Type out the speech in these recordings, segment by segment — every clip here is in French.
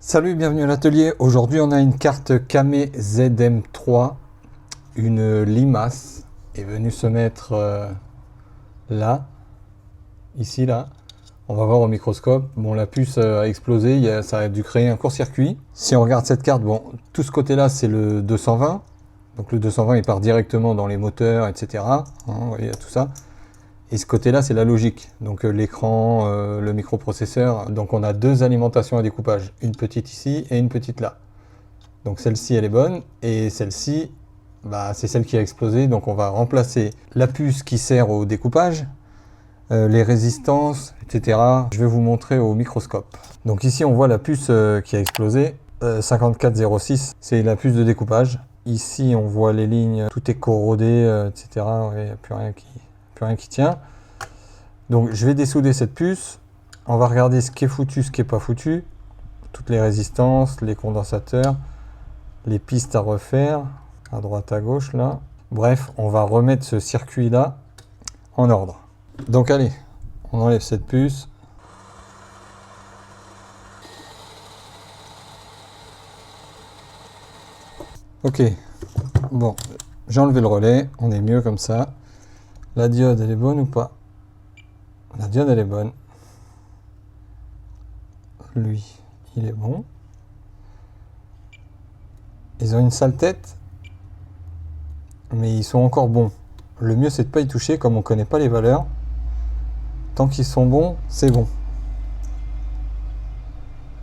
Salut, bienvenue à l'atelier. Aujourd'hui, on a une carte Kame ZM3. Une limace est venue se mettre là, ici, là. On va voir au microscope. Bon, la puce a explosé, ça a dû créer un court-circuit. Si on regarde cette carte, bon, tout ce côté-là, c'est le 220. Donc le 220, il part directement dans les moteurs, etc. Hein, vous voyez, tout ça. Et ce côté-là, c'est la logique. Donc l'écran, le microprocesseur. Donc on a deux alimentations à découpage. Une petite ici et une petite là. Donc celle-ci, elle est bonne. Et celle-ci, bah, c'est celle qui a explosé. Donc on va remplacer la puce qui sert au découpage, les résistances, etc. Je vais vous montrer au microscope. Donc ici, on voit la puce qui a explosé. 5406, c'est la puce de découpage. Ici, on voit les lignes, tout est corrodé, etc. Il n'y a plus rien qui tient. Donc je vais dessouder cette puce. On va regarder ce qui est foutu, ce qui n'est pas foutu. Toutes les résistances, les condensateurs, les pistes à refaire, à droite, à gauche, là. Bref, on va remettre ce circuit-là en ordre. Donc allez, on enlève cette puce. Ok, bon, j'ai enlevé le relais, on est mieux comme ça. La diode, elle est bonne ou pas? La diode, elle est bonne. Lui, il est bon. Ils ont une sale tête, mais ils sont encore bons. Le mieux, c'est de ne pas y toucher, comme on ne connaît pas les valeurs. Tant qu'ils sont bons, c'est bon.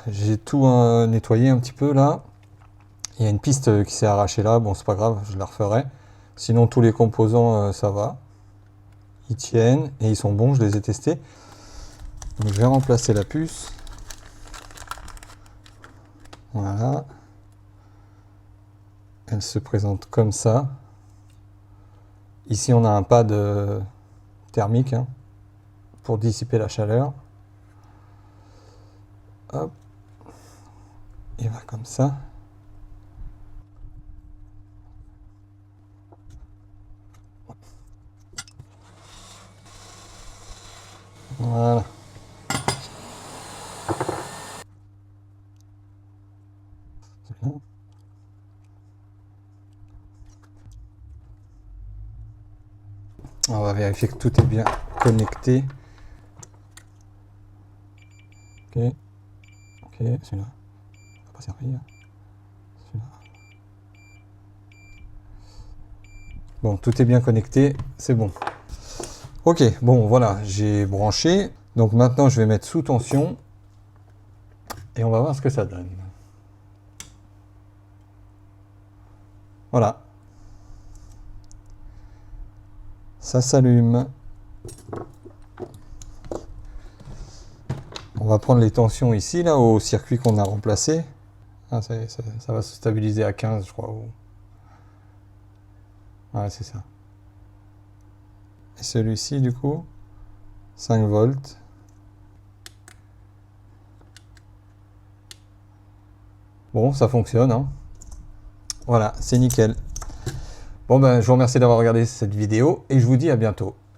J'ai tout nettoyé un petit peu là. Il y a une piste qui s'est arrachée là. Bon, c'est pas grave, je la referai. Sinon, tous les composants, ça va. Ils tiennent et ils sont bons, je les ai testés. Donc, je vais remplacer la puce. Voilà. Elle se présente comme ça. Ici, on a un pad thermique hein, pour dissiper la chaleur. Hop. Il va comme ça. Voilà. On va vérifier que tout est bien connecté. Ok. Ok, celui-là. Ça va pas servir. Celui-là. Bon, tout est bien connecté, c'est bon. Ok, bon, voilà, j'ai branché. Donc maintenant, je vais mettre sous tension. Et on va voir ce que ça donne. Voilà. Ça s'allume. On va prendre les tensions ici, là, au circuit qu'on a remplacé. Ah, ça va se stabiliser à 15, je crois. Ouais, c'est ça. Et celui-ci, du coup, 5 volts. Bon, ça fonctionne. Hein. Voilà, c'est nickel. Bon, ben, je vous remercie d'avoir regardé cette vidéo et je vous dis à bientôt.